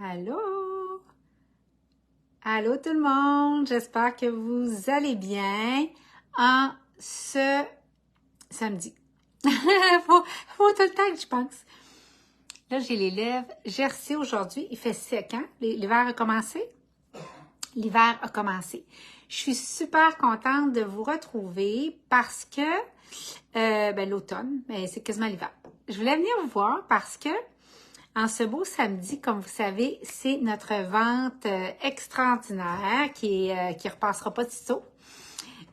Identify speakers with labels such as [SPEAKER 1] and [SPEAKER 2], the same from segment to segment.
[SPEAKER 1] Allô? Allô tout le monde, j'espère que vous allez bien en ce samedi. faut tout le temps que je pense. Là, j'ai les lèvres gercées aujourd'hui. Il fait sec, hein? L'hiver a commencé? L'hiver a commencé. Je suis super contente de vous retrouver parce que l'automne, mais c'est quasiment l'hiver. Je voulais venir vous voir parce que en ce beau samedi, comme vous savez, c'est notre vente extraordinaire qui repassera pas de tôt.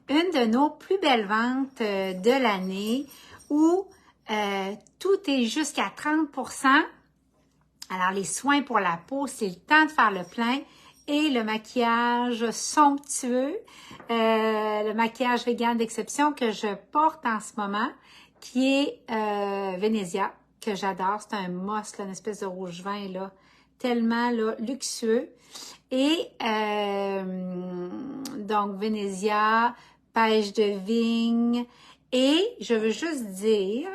[SPEAKER 1] Une de nos plus belles ventes de l'année où tout est jusqu'à 30%. Alors, les soins pour la peau, c'est le temps de faire le plein. Et le maquillage somptueux, le maquillage vegan d'exception que je porte en ce moment, qui est Venezia, que j'adore. C'est un moss, là, une espèce de rouge vin, là, tellement là, luxueux. Et donc, Venezia, pêche de vigne. Et je veux juste dire,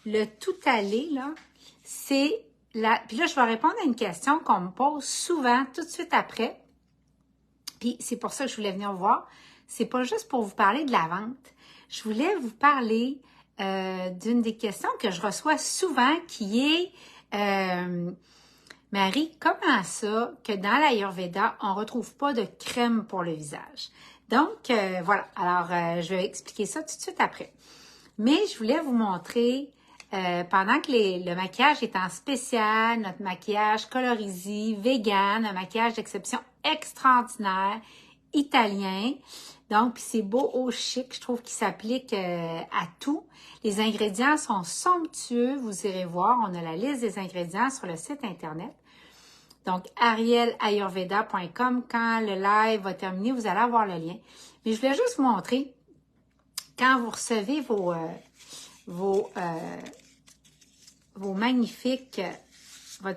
[SPEAKER 1] le tout allé, là, c'est puis là, je vais répondre à une question qu'on me pose souvent tout de suite après. Puis c'est pour ça que je voulais venir vous voir. C'est pas juste pour vous parler de la vente. Je voulais vous parler d'une des questions que je reçois souvent qui est Marie, comment ça que dans l'Ayurveda, on retrouve pas de crème pour le visage? Donc, voilà. Alors, je vais expliquer ça tout de suite après. Mais je voulais vous montrer pendant que le maquillage est en spécial, notre maquillage colorisé, vegan, un maquillage d'exception extraordinaire, italien. Donc, puis c'est beau, au chic, je trouve qu'il s'applique à tout. Les ingrédients sont somptueux, vous irez voir, on a la liste des ingrédients sur le site internet. Donc, arielayurveda.com, quand le live va terminer, vous allez avoir le lien. Mais je voulais juste vous montrer, quand vous recevez votre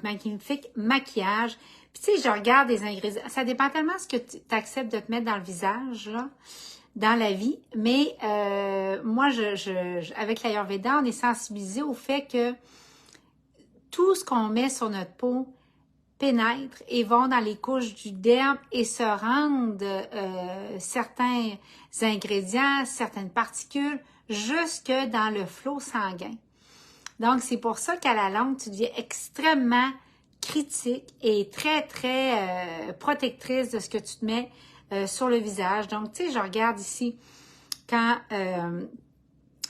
[SPEAKER 1] magnifique maquillage. Puis tu sais, je regarde des ingrédients. Ça dépend tellement de ce que tu acceptes de te mettre dans le visage, là, dans la vie. Mais moi, avec l'Ayurveda, on est sensibilisé au fait que tout ce qu'on met sur notre peau pénètre et vont dans les couches du derme et se rendent certains ingrédients, certaines particules, jusque dans le flot sanguin. Donc, c'est pour ça qu'à la longue, tu deviens extrêmement critique et très, très protectrice de ce que tu te mets sur le visage. Donc, tu sais, je regarde ici quand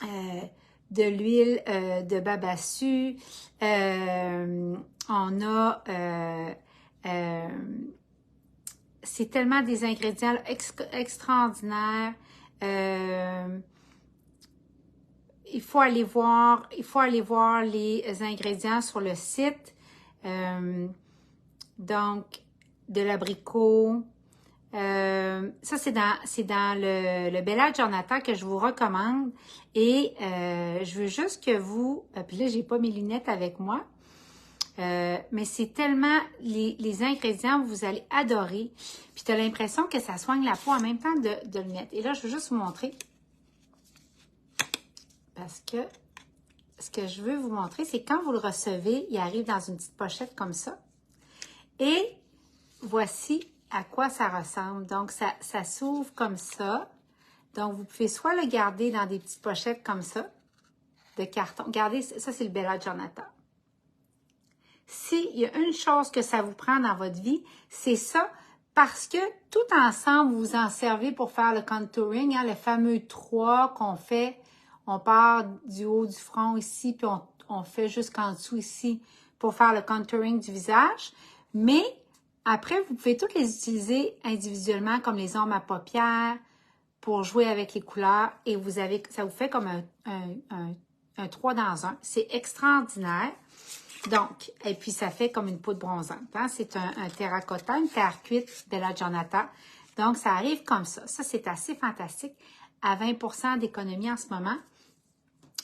[SPEAKER 1] de l'huile de babassu, on a... c'est tellement des ingrédients extraordinaires. Il faut aller voir les ingrédients sur le site. Donc, de l'abricot. Ça, c'est dans le Bella Giornata que je vous recommande. Et je veux juste que vous... puis là, j'ai pas mes lunettes avec moi. Mais c'est tellement... Les ingrédients, vous allez adorer. Puis tu as l'impression que ça soigne la peau en même temps de le mettre. Et là, je veux juste vous montrer. Parce que ce que je veux vous montrer, c'est quand vous le recevez, il arrive dans une petite pochette comme ça. Et voici à quoi ça ressemble. Donc, ça s'ouvre comme ça. Donc, vous pouvez soit le garder dans des petites pochettes comme ça, de carton. Regardez, ça, c'est le Bella Giornata. S'il y a une chose que ça vous prend dans votre vie, c'est ça, parce que tout ensemble, vous en servez pour faire le contouring, hein, le fameux 3 qu'on fait. On part du haut du front ici, puis on fait jusqu'en dessous ici pour faire le contouring du visage. Mais après, vous pouvez toutes les utiliser individuellement comme les ombres à paupières pour jouer avec les couleurs et ça vous fait comme un 3 dans 1. C'est extraordinaire. Donc, et puis ça fait comme une poudre bronzante. Hein? C'est un terracotta, une terre cuite de la Giornata. Donc, ça arrive comme ça. Ça, c'est assez fantastique. À 20% d'économie en ce moment.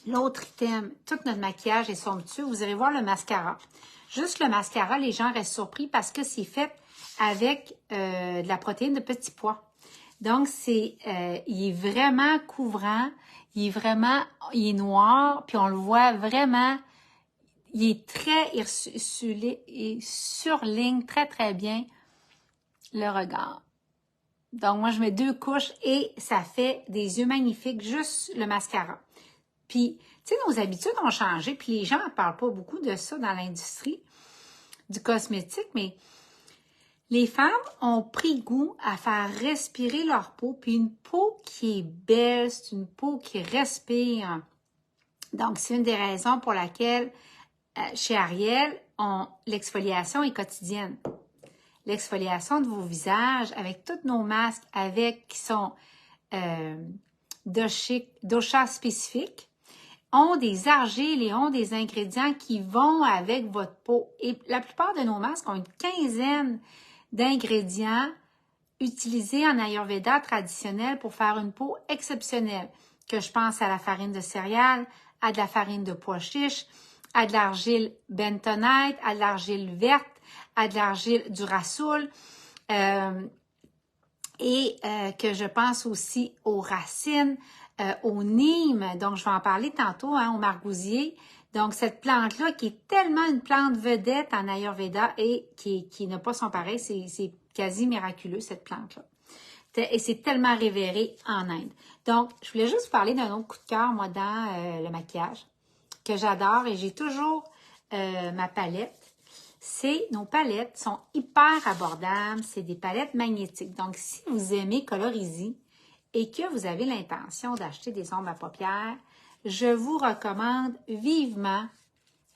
[SPEAKER 1] L'autre item, tout notre maquillage est somptueux. Vous allez voir le mascara. Juste le mascara, les gens restent surpris parce que c'est fait avec de la protéine de petits pois. Donc, il est vraiment couvrant. Il est noir, puis on le voit vraiment. il est très, il surligne très, très bien le regard. Donc, moi, je mets 2 couches et ça fait des yeux magnifiques, juste le mascara. Puis, tu sais, nos habitudes ont changé, puis les gens ne parlent pas beaucoup de ça dans l'industrie du cosmétique, mais les femmes ont pris goût à faire respirer leur peau, puis une peau qui est belle, c'est une peau qui respire. Donc, c'est une des raisons pour laquelle, chez Ariel, l'exfoliation est quotidienne. L'exfoliation de vos visages avec tous nos masques qui sont d'OSHA spécifiques, ont des argiles et ont des ingrédients qui vont avec votre peau. Et la plupart de nos masques ont une quinzaine d'ingrédients utilisés en Ayurveda traditionnel pour faire une peau exceptionnelle. Que je pense à la farine de céréales, à de la farine de pois chiche, à de l'argile bentonite, à de l'argile verte, à de l'argile du rassoul, et que je pense aussi aux racines, au nîmes, donc je vais en parler tantôt, au margousier. Donc, cette plante-là, qui est tellement une plante vedette en Ayurveda et qui n'a pas son pareil, c'est quasi miraculeux, cette plante-là. Et c'est tellement révéré en Inde. Donc, je voulais juste vous parler d'un autre coup de cœur, moi, dans le maquillage, que j'adore et j'ai toujours ma palette. Nos palettes sont hyper abordables, c'est des palettes magnétiques. Donc, si vous aimez coloriser et que vous avez l'intention d'acheter des ombres à paupières, je vous recommande vivement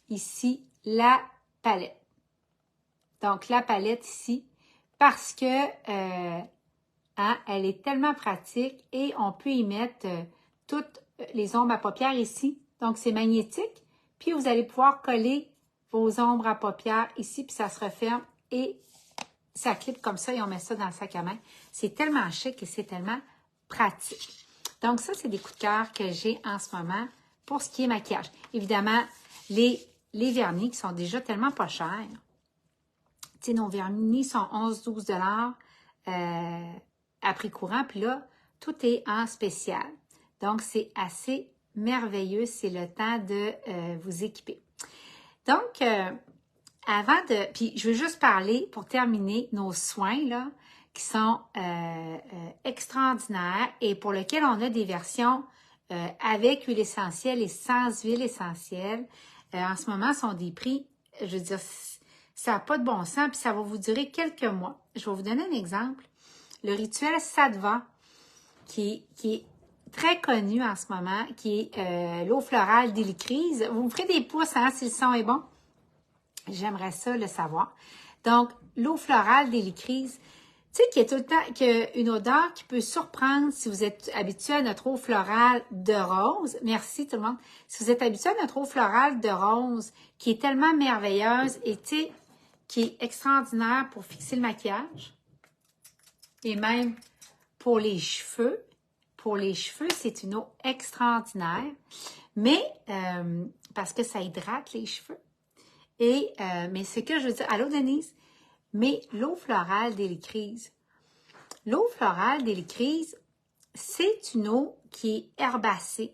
[SPEAKER 1] ici la palette. Donc, la palette ici, parce que elle est tellement pratique et on peut y mettre toutes les ombres à paupières ici. Donc, c'est magnétique. Puis, vous allez pouvoir coller vos ombres à paupières ici, puis ça se referme et ça clip comme ça et on met ça dans le sac à main. C'est tellement chic et c'est tellement pratique. Donc, ça, c'est des coups de cœur que j'ai en ce moment pour ce qui est maquillage. Évidemment, les vernis qui sont déjà tellement pas chers. Tu sais, nos vernis sont 11-12 $ à prix courant. Puis là, tout est en spécial. Donc, c'est assez merveilleux. C'est le temps de vous équiper. Donc, puis je veux juste parler, pour terminer, nos soins, là, qui sont extraordinaires et pour lesquels on a des versions avec huile essentielle et sans huile essentielle. En ce moment, sont des prix, je veux dire, ça n'a pas de bon sens, puis ça va vous durer quelques mois. Je vais vous donner un exemple. Le rituel Sattva, qui est très connu en ce moment, qui est l'eau florale d'Hélicrise. Vous me ferez des pouces, hein, si le son est bon. J'aimerais ça le savoir. Donc, l'eau florale d'Hélicrise, tu sais, qui est tout le temps, qui a une odeur qui peut surprendre si vous êtes habitué à notre eau florale de rose. Merci tout le monde. Si vous êtes habitué à notre eau florale de rose, qui est tellement merveilleuse et tu sais, qui est extraordinaire pour fixer le maquillage et même pour les cheveux. Pour les cheveux, c'est une eau extraordinaire, mais parce que ça hydrate les cheveux. Et mais ce que je veux dire, allô Denise, mais l'eau florale d'Hélicrise. L'eau florale d'Hélicrise, c'est une eau qui est herbacée.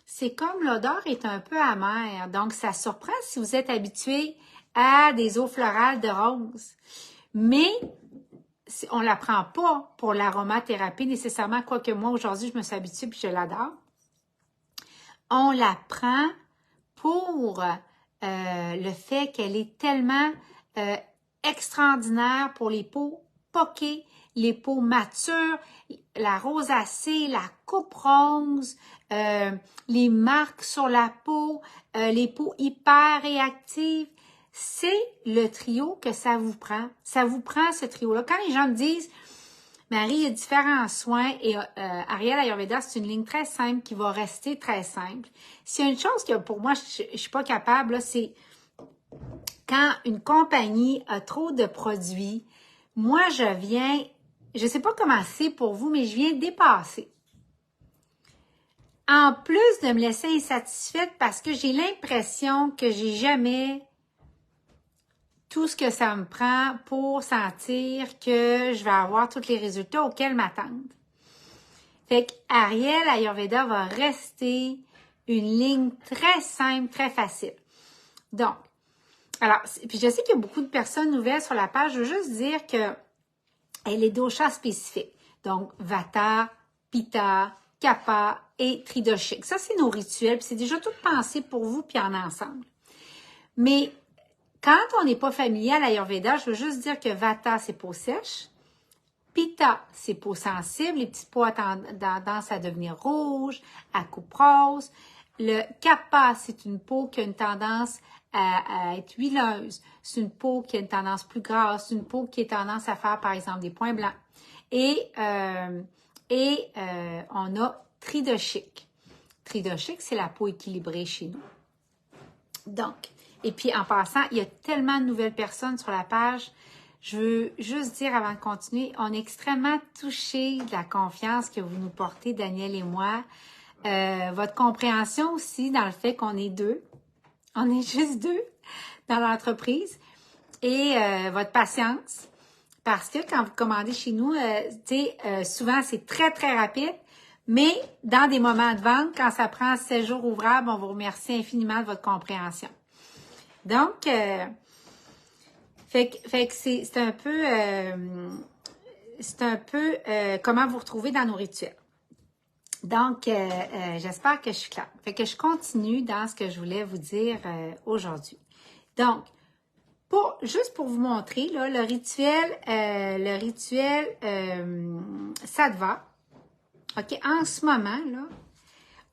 [SPEAKER 1] C'est comme l'odeur est un peu amère, donc ça surprend si vous êtes habitué à des eaux florales de rose. Mais on ne la prend pas pour l'aromathérapie nécessairement, quoique moi aujourd'hui je me suis habituée et je l'adore. On la prend pour le fait qu'elle est tellement extraordinaire pour les peaux poquées, les peaux matures, la rosacée, la coupe rose, les marques sur la peau, les peaux hyper réactives. C'est le trio que ça vous prend. Ça vous prend ce trio-là. Quand les gens me disent, Marie, il y a différents soins et Ariel Ayurveda, c'est une ligne très simple qui va rester très simple. S'il y a une chose que pour moi, je suis pas capable, c'est quand une compagnie a trop de produits, moi, je sais pas comment c'est pour vous, mais je viens dépasser. En plus de me laisser insatisfaite parce que j'ai l'impression que j'ai jamais tout ce que ça me prend pour sentir que je vais avoir tous les résultats auxquels m'attendre. Fait que Ariel Ayurveda va rester une ligne très simple, très facile. Donc, alors, puis je sais qu'il y a beaucoup de personnes nouvelles sur la page. Je veux juste dire que elle est dosha spécifique. Donc, Vata, Pitta, Kapha et Tridoshik. Ça, c'est nos rituels. Puis c'est déjà tout pensé pour vous puis en ensemble. Mais quand on n'est pas familier à l'Ayurveda, je veux juste dire que Vata, c'est peau sèche. Pitta, c'est peau sensible. Les petits pois tendance à devenir rouge, à coupe rose. Le Kapha, c'est une peau qui a une tendance à être huileuse. C'est une peau qui a une tendance plus grasse. C'est une peau qui a tendance à faire, par exemple, des points blancs. Et on a Tridoshik. Tridoshik, c'est la peau équilibrée chez nous. Donc, et puis en passant, il y a tellement de nouvelles personnes sur la page. Je veux juste dire avant de continuer, on est extrêmement touchés de la confiance que vous nous portez, Daniel et moi. Votre compréhension aussi dans le fait qu'on est deux. On est juste deux dans l'entreprise. Et votre patience. Parce que quand vous commandez chez nous, souvent c'est très, très rapide. Mais dans des moments de vente, quand ça prend 7 jours ouvrables, on vous remercie infiniment de votre compréhension. Donc, fait que c'est un peu comment vous retrouver dans nos rituels. Donc, j'espère que je suis claire. Fait que je continue dans ce que je voulais vous dire aujourd'hui. Donc, juste pour vous montrer, là, le rituel Sattva, OK, en ce moment, là,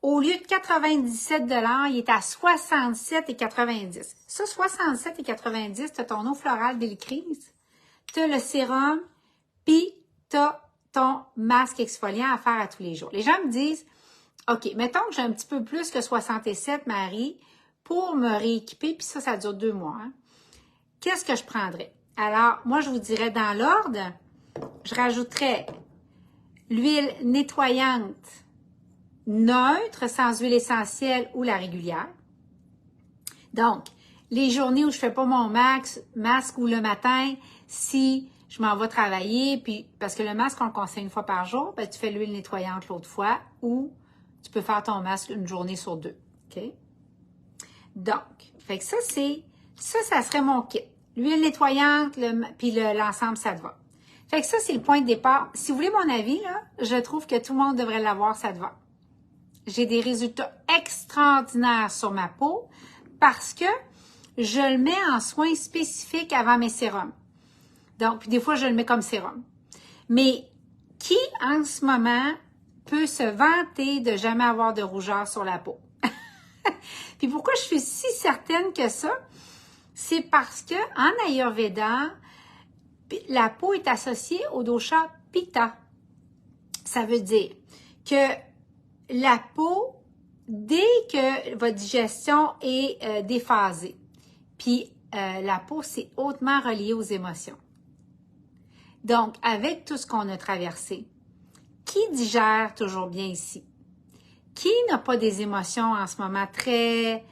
[SPEAKER 1] au lieu de 97 $, il est à 67,90 $. Ça, 67,90 $, tu as ton eau florale d'Hélicrise, tu as le sérum, puis tu as ton masque exfoliant à faire à tous les jours. Les gens me disent, OK, mettons que j'ai un petit peu plus que 67, Marie, pour me rééquiper, puis ça dure 2 mois. Hein. Qu'est-ce que je prendrais? Alors, moi, je vous dirais dans l'ordre, je rajouterais l'huile nettoyante neutre, sans huile essentielle ou la régulière. Donc, les journées où je fais pas mon masque ou le matin, si je m'en vais travailler, puis parce que le masque, on le conseille 1 fois par jour, ben, tu fais l'huile nettoyante l'autre fois ou tu peux faire ton masque une journée sur 2. OK? Donc, fait que ça serait mon kit. L'huile nettoyante, puis l'ensemble, ça te va. Fait que ça, c'est le point de départ. Si vous voulez mon avis, là, je trouve que tout le monde devrait l'avoir, ça te va. J'ai des résultats extraordinaires sur ma peau parce que je le mets en soins spécifiques avant mes sérums. Donc, puis des fois, je le mets comme sérum. Mais qui, en ce moment, peut se vanter de jamais avoir de rougeur sur la peau? Puis pourquoi je suis si certaine que ça? C'est parce que en Ayurveda, la peau est associée au dosha Pitta. Ça veut dire que la peau, dès que votre digestion est déphasée, puis la peau, c'est hautement relié aux émotions. Donc, avec tout ce qu'on a traversé, qui digère toujours bien ici? Qui n'a pas des émotions en ce moment très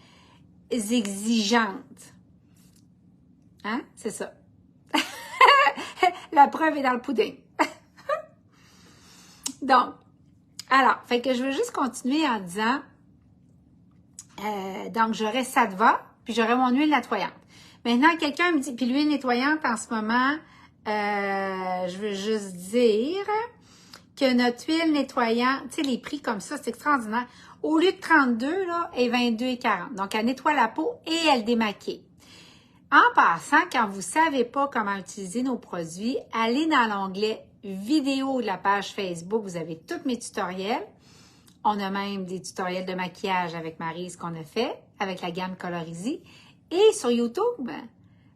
[SPEAKER 1] exigeantes? Hein? C'est ça. La preuve est dans le pudding. Donc, alors, fait que je veux juste continuer en disant, donc j'aurais Sattva, puis j'aurais mon huile nettoyante. Maintenant, quelqu'un me dit, puis l'huile nettoyante en ce moment, je veux juste dire que notre huile nettoyante, tu sais, les prix comme ça, c'est extraordinaire. Au lieu de 32, là, elle est 22,40. Donc, elle nettoie la peau et elle démaquille. En passant, quand vous ne savez pas comment utiliser nos produits, allez dans l'onglet vidéo de la page Facebook. Vous avez tous mes tutoriels. On a même des tutoriels de maquillage avec Maryse qu'on a fait avec la gamme Colorisy. Et sur YouTube.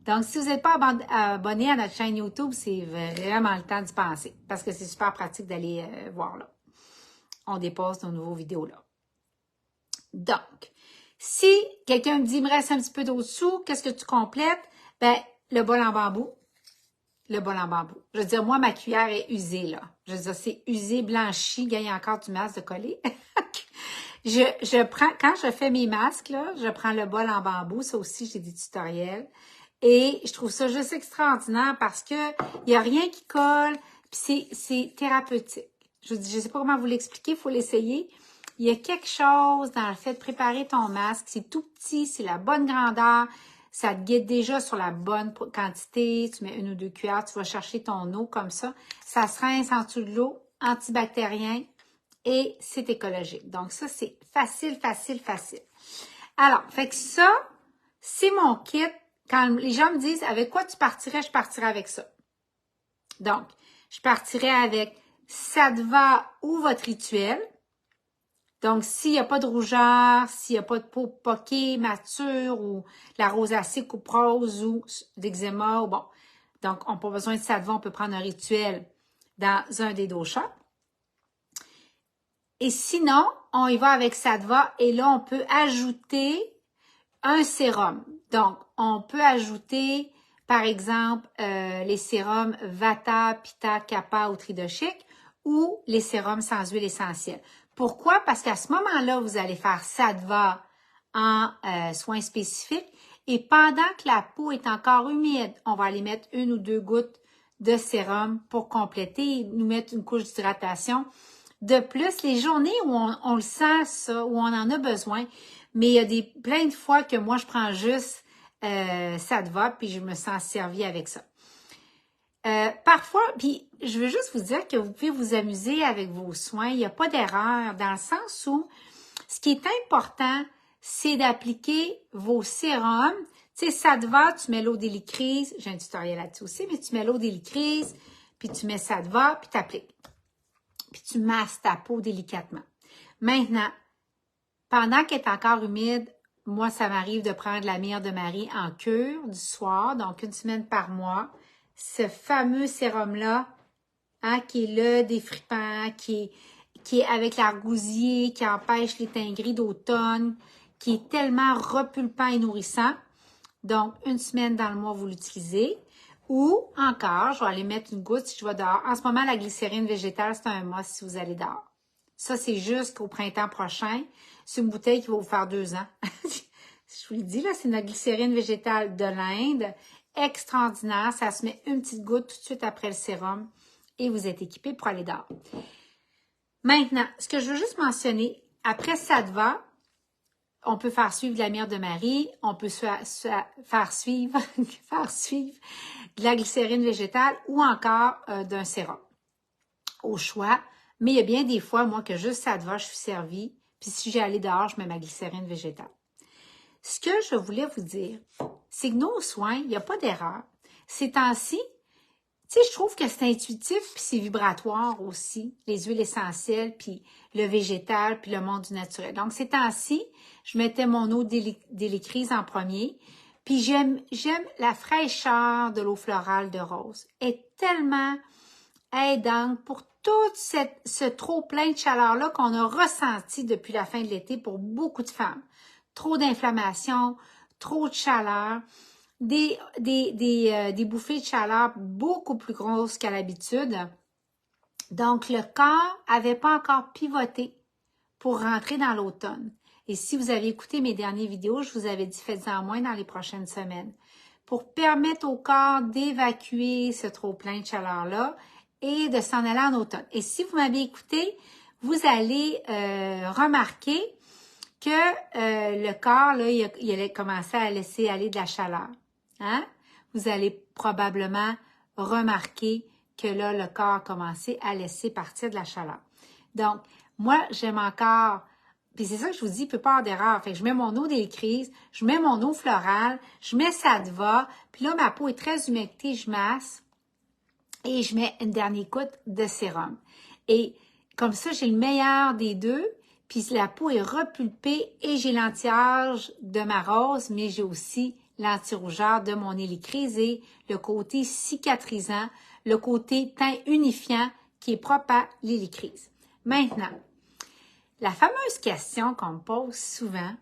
[SPEAKER 1] Donc, si vous n'êtes pas abonné à notre chaîne YouTube, c'est vraiment le temps d'y penser parce que c'est super pratique d'aller voir là. On dépose nos nouveaux vidéos là. Donc, si quelqu'un me dit, il me reste un petit peu d'au-dessous, qu'est-ce que tu complètes? Ben, le bol en bambou. Le bol en bambou. Je veux dire, moi, ma cuillère est usée, là. Je veux dire, c'est usé, blanchi, il y a encore du masque de coller. je prends, quand je fais mes masques, là, je prends le bol en bambou. Ça aussi, j'ai des tutoriels. Et je trouve ça juste extraordinaire parce que il n'y a rien qui colle, puis c'est thérapeutique. Je sais pas comment vous l'expliquer, il faut l'essayer. il y a quelque chose dans le fait de préparer ton masque. C'est tout petit, c'est la bonne grandeur. Ça te guide déjà sur la bonne quantité. Tu mets 1 ou 2 cuillères, tu vas chercher ton eau comme ça. Ça se rince en dessous de l'eau, antibactérien et c'est écologique. Donc ça, c'est facile, facile, facile. Alors, fait que ça, c'est mon kit. Quand les gens me disent avec quoi tu partirais, je partirais avec ça. Donc, je partirais avec Sattva ou votre rituel. Donc, s'il n'y a pas de rougeur, s'il n'y a pas de peau poquée, mature, ou la rosacée cuprose ou d'eczéma, ou bon. Donc, on n'a pas besoin de Sattva, on peut prendre un rituel dans un des doshas. Et sinon, on y va avec Sattva et là, on peut ajouter un sérum. Donc, on peut ajouter, par exemple, les sérums Vata, Pitta, Kapha ou Tridoshik ou les sérums sans huile essentielle. Pourquoi? Parce qu'à ce moment-là, vous allez faire Sattva en soins spécifiques et pendant que la peau est encore humide, on va aller mettre 1 ou 2 gouttes de sérum pour compléter et nous mettre une couche d'hydratation. De plus, les journées où on le sent, ça, où on en a besoin, mais il y a plein de fois que moi, je prends juste Sattva puis je me sens servie avec ça. Parfois, puis je veux juste vous dire que vous pouvez vous amuser avec vos soins. Il n'y a pas d'erreur dans le sens où ce qui est important, c'est d'appliquer vos sérums. Tu sais, Sattva, tu mets l'eau d'hélicryse. J'ai un tutoriel là-dessus aussi, mais tu mets l'eau d'hélicryse, puis tu mets Sattva, puis tu appliques. Puis tu masses ta peau délicatement. Maintenant, pendant qu'elle est encore humide, moi, ça m'arrive de prendre la myrrhe de Marie en cure du soir, donc 1 semaine par mois. Ce fameux sérum-là, hein, qui est le défrippant, qui est avec l'argousier, qui empêche les teintes gris d'automne, qui est tellement repulpant et nourrissant. Donc, 1 semaine dans le mois, vous l'utilisez. Ou encore, je vais aller mettre une goutte si je vais dehors. En ce moment, la glycérine végétale, c'est un must si vous allez dehors. Ça, c'est jusqu'au printemps prochain. C'est une bouteille qui va vous faire 2 ans. Je vous le dis, là, c'est une glycérine végétale de l'Inde. Extraordinaire. Ça se met une petite goutte tout de suite après le sérum et vous êtes équipé pour aller dehors. Maintenant, ce que je veux juste mentionner, après Sattva, on peut faire suivre de la myrrhe de Marie, on peut faire suivre de la glycérine végétale ou encore d'un sérum au choix. Mais il y a bien des fois, moi, que juste Sattva, je suis servie. Puis si j'ai allé dehors, je mets ma glycérine végétale. Ce que je voulais vous dire, c'est que nos soins, il n'y a pas d'erreur. Ces temps-ci, tu sais, je trouve que c'est intuitif puis c'est vibratoire aussi, les huiles essentielles, puis le végétal, puis le monde du naturel. Donc, ces temps-ci, je mettais mon eau d'hélicryse en premier, puis j'aime la fraîcheur de l'eau florale de rose. Elle est tellement aidante pour tout ce trop-plein de chaleur-là qu'on a ressenti depuis la fin de l'été pour beaucoup de femmes. Trop d'inflammation, trop de chaleur, des bouffées de chaleur beaucoup plus grosses qu'à l'habitude. Donc, le corps n'avait pas encore pivoté pour rentrer dans l'automne. Et si vous avez écouté mes dernières vidéos, je vous avais dit faites-en moins dans les prochaines semaines pour permettre au corps d'évacuer ce trop-plein de chaleur-là et de s'en aller en automne. Et si vous m'avez écouté, vous allez remarquer que le corps, là, il allait commencer à laisser aller de la chaleur. Hein? Vous allez probablement remarquer que là, le corps a commencé à laisser partir de la chaleur. Donc, moi, j'aime encore, puis c'est ça que je vous dis, il ne peut pas avoir d'erreur. Fait que je mets mon eau d'hélicryse, je mets mon eau florale, je mets Sattva, puis là, ma peau est très humectée, je masse et je mets une dernière goutte de sérum. Et comme ça, j'ai le meilleur des deux. Puis la peau est repulpée et j'ai l'anti-âge de ma rose, mais j'ai aussi l'anti-rougeur de mon hélicryse et le côté cicatrisant, le côté teint unifiant qui est propre à l'hélicryse. Maintenant, la fameuse question qu'on me pose souvent,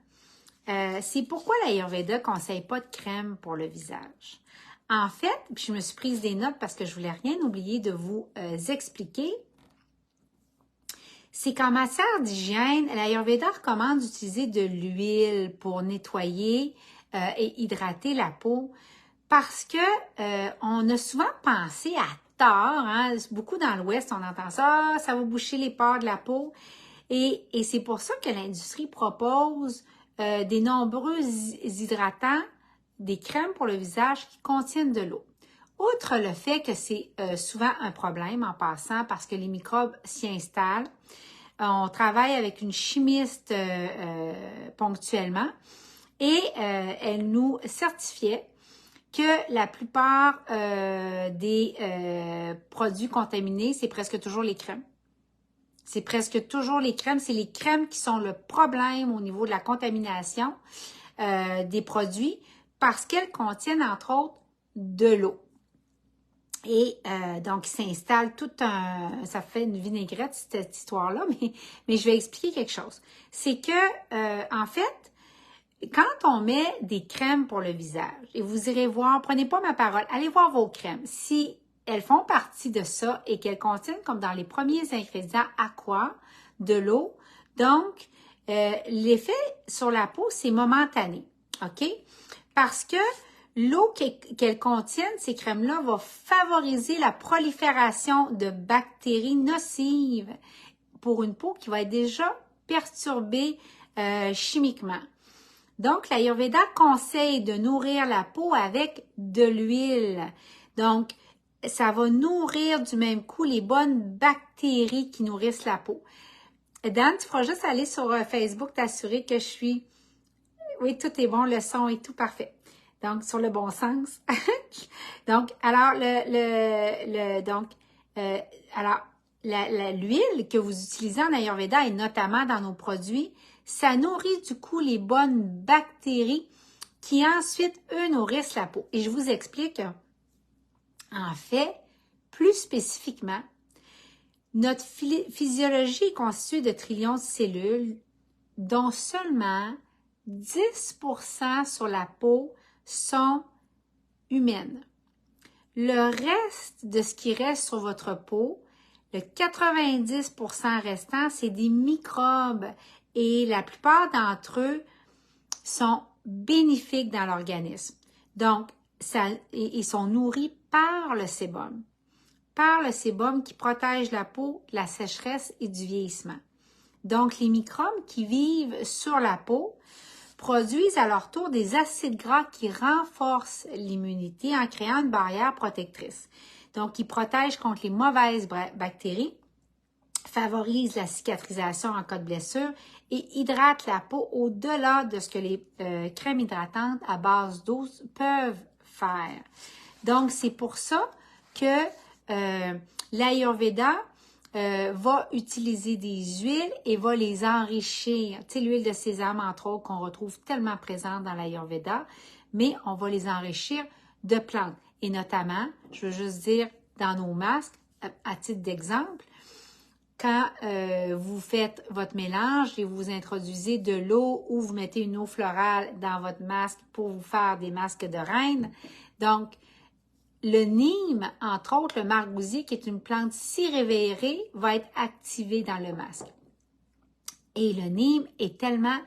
[SPEAKER 1] c'est pourquoi l'Ayurveda ne conseille pas de crème pour le visage? En fait, puis je me suis prise des notes parce que je voulais rien oublier de vous expliquer, c'est qu'en matière d'hygiène, l'Ayurveda recommande d'utiliser de l'huile pour nettoyer et hydrater la peau parce que on a souvent pensé à tort, hein, beaucoup dans l'Ouest, on entend ça, ça va boucher les pores de la peau. Et c'est pour ça que l'industrie propose des nombreux hydratants, des crèmes pour le visage qui contiennent de l'eau. Outre le fait que c'est souvent un problème en passant parce que les microbes s'y installent, on travaille avec une chimiste ponctuellement et elle nous certifiait que la plupart des produits contaminés, c'est presque toujours les crèmes. C'est presque toujours les crèmes. C'est les crèmes qui sont le problème au niveau de la contamination des produits parce qu'elles contiennent, entre autres, de l'eau. Et donc, il s'installe tout un... Ça fait une vinaigrette, cette histoire-là, mais je vais expliquer quelque chose. C'est que, en fait, quand on met des crèmes pour le visage, et vous irez voir, prenez pas ma parole, allez voir vos crèmes. Si elles font partie de ça et qu'elles contiennent, comme dans les premiers ingrédients, aqua, de l'eau, donc, l'effet sur la peau, c'est momentané, OK? Parce que l'eau qu'elles contiennent, ces crèmes-là, va favoriser la prolifération de bactéries nocives pour une peau qui va être déjà perturbée chimiquement. Donc, l'Ayurveda conseille de nourrir la peau avec de l'huile. Donc, ça va nourrir du même coup les bonnes bactéries qui nourrissent la peau. Dan, tu feras juste aller sur Facebook, t'assurer que je suis... Oui, tout est bon, le son est tout parfait. Donc, sur le bon sens. Donc, alors, l'huile que vous utilisez en Ayurveda et notamment dans nos produits, ça nourrit du coup les bonnes bactéries qui ensuite, eux, nourrissent la peau. Et je vous explique, en fait, plus spécifiquement, notre physiologie est constituée de trillions de cellules, dont seulement 10% sur la peau sont humaines. Le reste de ce qui reste sur votre peau, le 90% restant, c'est des microbes et la plupart d'entre eux sont bénéfiques dans l'organisme. Donc, ils sont nourris par le sébum. Par le sébum qui protège la peau de la sécheresse et du vieillissement. Donc, les microbes qui vivent sur la peau produisent à leur tour des acides gras qui renforcent l'immunité en créant une barrière protectrice. Donc, ils protègent contre les mauvaises bactéries, favorisent la cicatrisation en cas de blessure et hydratent la peau au-delà de ce que les crèmes hydratantes à base d'eau peuvent faire. Donc, c'est pour ça que l'Ayurveda va utiliser des huiles et va les enrichir. Tu sais, l'huile de sésame, entre autres, qu'on retrouve tellement présente dans l'Ayurveda, mais on va les enrichir de plantes. Et notamment, je veux juste dire, dans nos masques, à titre d'exemple, quand vous faites votre mélange et vous introduisez de l'eau ou vous mettez une eau florale dans votre masque pour vous faire des masques de reine. Donc, le nîmes, entre autres, le margousier, qui est une plante si révérée, va être activé dans le masque. Et le nîmes est tellement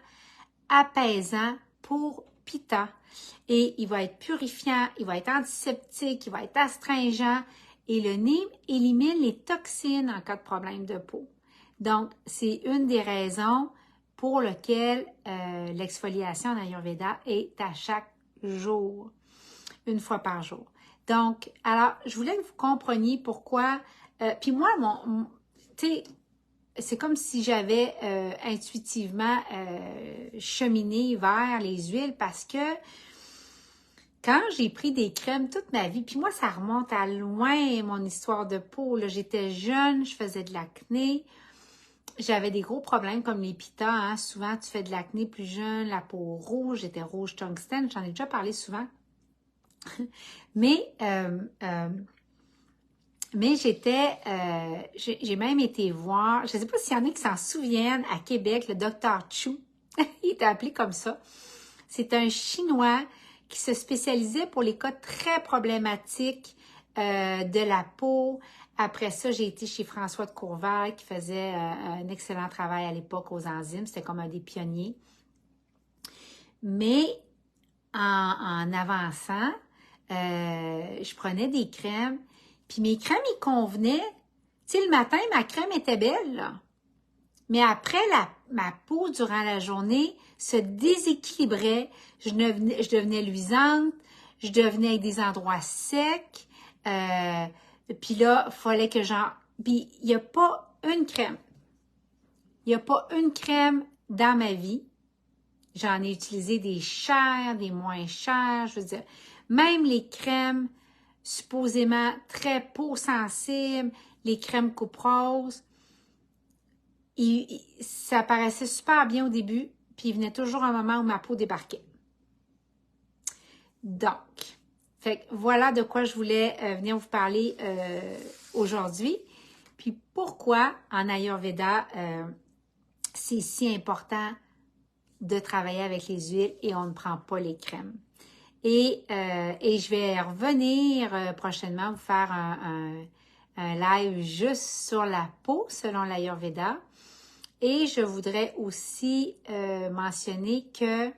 [SPEAKER 1] apaisant pour Pitta. Et il va être purifiant, il va être antiseptique, il va être astringent. Et le nîmes élimine les toxines en cas de problème de peau. Donc, c'est une des raisons pour lesquelles l'exfoliation en Ayurveda est à chaque jour, une fois par jour. Donc, alors, je voulais que vous compreniez pourquoi. Puis moi, tu sais, c'est comme si j'avais intuitivement cheminé vers les huiles parce que quand j'ai pris des crèmes toute ma vie, puis moi, ça remonte à loin, mon histoire de peau. J'étais jeune, je faisais de l'acné. J'avais des gros problèmes comme les pitas. Hein. Souvent, tu fais de l'acné plus jeune, la peau rouge. J'étais rouge tungstène, j'en ai déjà parlé souvent. Mais j'ai même été voir, je ne sais pas s'il y en a qui s'en souviennent, à Québec, le Dr Chu, il était appelé comme ça. C'est un Chinois qui se spécialisait pour les cas très problématiques de la peau. Après ça, j'ai été chez François de Courval qui faisait un excellent travail à l'époque aux enzymes. C'était comme un des pionniers. Mais en avançant, je prenais des crèmes, puis mes crèmes, ils convenaient. Tu sais, le matin, ma crème était belle, là. Mais après, ma peau, durant la journée, se déséquilibrait. Je devenais luisante, je devenais avec des endroits secs. Puis là, il fallait que j'en... Puis il n'y a pas une crème. Il n'y a pas une crème dans ma vie. J'en ai utilisé des chères, des moins chères. Je veux dire, même les crèmes supposément très peau sensible, les crèmes coupe rose, ça paraissait super bien au début, puis il venait toujours un moment où ma peau débarquait. Donc, fait que voilà de quoi je voulais venir vous parler aujourd'hui. Puis pourquoi en Ayurveda, c'est si important de travailler avec les huiles et on ne prend pas les crèmes. Et je vais revenir prochainement vous faire un live juste sur la peau selon l'Ayurveda. Et je voudrais aussi mentionner que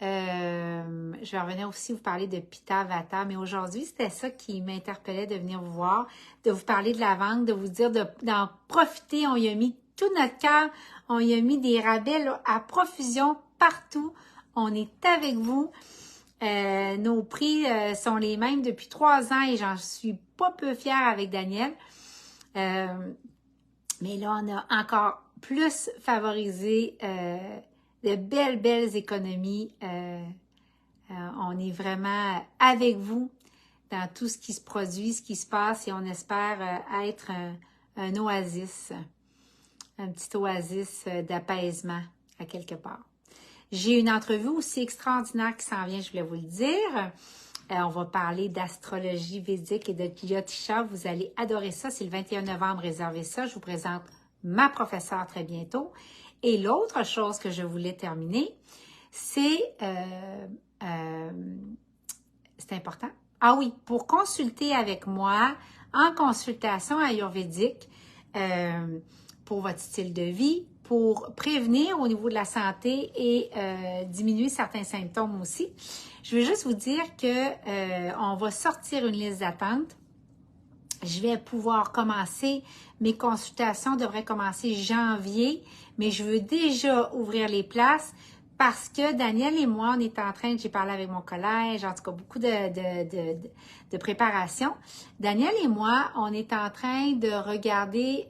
[SPEAKER 1] je vais revenir aussi vous parler de Pitta Vata, mais aujourd'hui, c'était ça qui m'interpellait de venir vous voir, de vous parler de la vente, de vous dire d'en profiter. On y a mis tout notre cœur, on y a mis des rabais là, à profusion partout. On est avec vous. Nos prix sont les mêmes depuis 3 ans et j'en suis pas peu fière avec Daniel. Mais là, on a encore plus favorisé de belles économies. On est vraiment avec vous dans tout ce qui se produit, ce qui se passe et on espère être un oasis, un petit oasis d'apaisement à quelque part. J'ai une entrevue aussi extraordinaire qui s'en vient, je voulais vous le dire. On va parler d'astrologie védique et de Jyotisha. Vous allez adorer ça. C'est le 21 novembre, réservez ça. Je vous présente ma professeure très bientôt. Et l'autre chose que je voulais terminer, c'est important. Ah oui, pour consulter avec moi en consultation ayurvédique pour votre style de vie, pour prévenir au niveau de la santé et diminuer certains symptômes aussi. Je veux juste vous dire que on va sortir une liste d'attente. Je vais pouvoir commencer, mes consultations devraient commencer janvier, mais je veux déjà ouvrir les places parce que Daniel et moi, on est en train, j'ai parlé avec mon collège, en tout cas beaucoup de préparation. Daniel et moi, on est en train de regarder,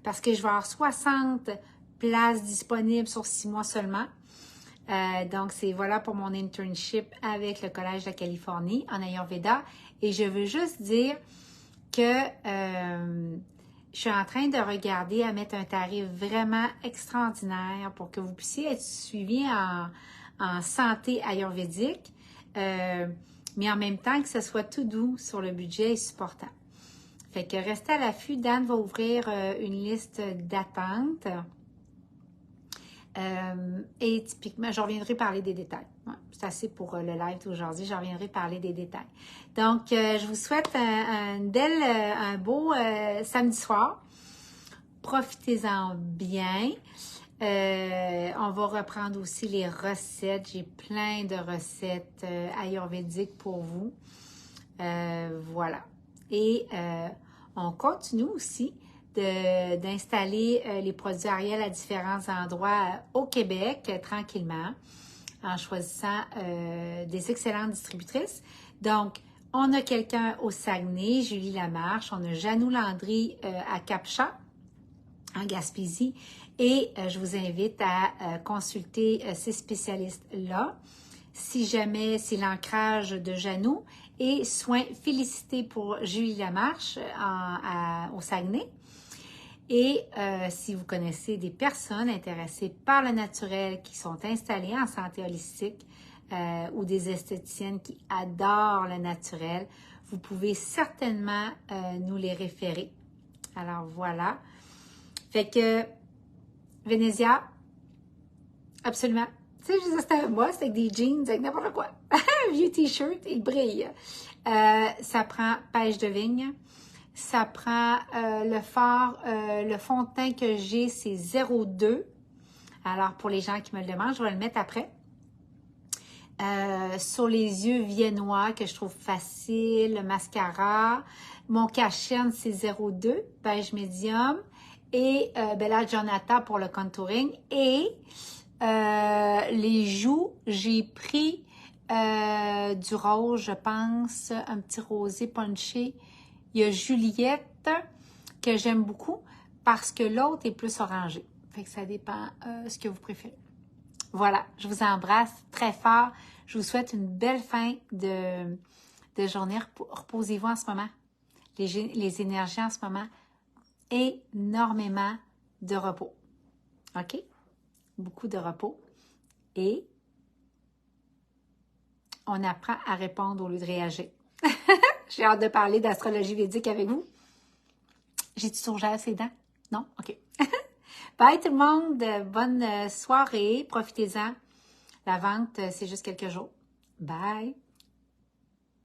[SPEAKER 1] parce que je vais avoir 60 places disponibles sur 6 mois seulement. Donc, c'est voilà pour mon internship avec le Collège de la Californie en Ayurveda. Et je veux juste dire que je suis en train de regarder à mettre un tarif vraiment extraordinaire pour que vous puissiez être suivi en santé ayurvédique, mais en même temps que ce soit tout doux sur le budget et supportant. Fait que restez à l'affût. Dan va ouvrir une liste d'attente. Et typiquement, je reviendrai parler des détails. Ouais, c'est assez pour le live d'aujourd'hui. Je reviendrai parler des détails. Donc, je vous souhaite un beau samedi soir. Profitez-en bien. On va reprendre aussi les recettes. J'ai plein de recettes ayurvédiques pour vous. Voilà. Et on continue aussi d'installer les produits Ariel à différents endroits au Québec tranquillement en choisissant des excellentes distributrices. Donc, on a quelqu'un au Saguenay, Julie Lamarche, on a Janou Landry à Cap-Chat, en Gaspésie, et je vous invite à consulter ces spécialistes-là. Si jamais c'est l'ancrage de Janou et soins félicités pour Julie Lamarche au Saguenay. Et si vous connaissez des personnes intéressées par le naturel qui sont installées en santé holistique ou des esthéticiennes qui adorent le naturel, vous pouvez certainement nous les référer. Alors voilà. Fait que Vénésia, absolument. Tu sais, je disais, c'était moi, c'est avec des jeans, avec n'importe quoi. Un vieux t-shirt, il brille. Ça prend pêche de vigne. Ça prend le fard, le fond de teint que j'ai, c'est 02. Alors, pour les gens qui me le demandent, je vais le mettre après. Sur les yeux viennois, que je trouve facile, le mascara. Mon cache-chaîne, c'est 02, beige médium. et Bella Giornata pour le contouring. Et les joues, j'ai pris du rose, je pense, un petit rosé punché. Il y a Juliette que j'aime beaucoup parce que l'autre est plus orangé. Fait que ça dépend ce que vous préférez. Voilà, je vous embrasse très fort. Je vous souhaite une belle fin de journée. Reposez-vous en ce moment. Les énergies en ce moment. Énormément de repos. OK? Beaucoup de repos. Et on apprend à répondre au lieu de réagir. J'ai hâte de parler d'astrologie védique avec vous. J'ai-tu toujours assez les dents? Non? OK. Bye tout le monde. Bonne soirée. Profitez-en. La vente, c'est juste quelques jours. Bye.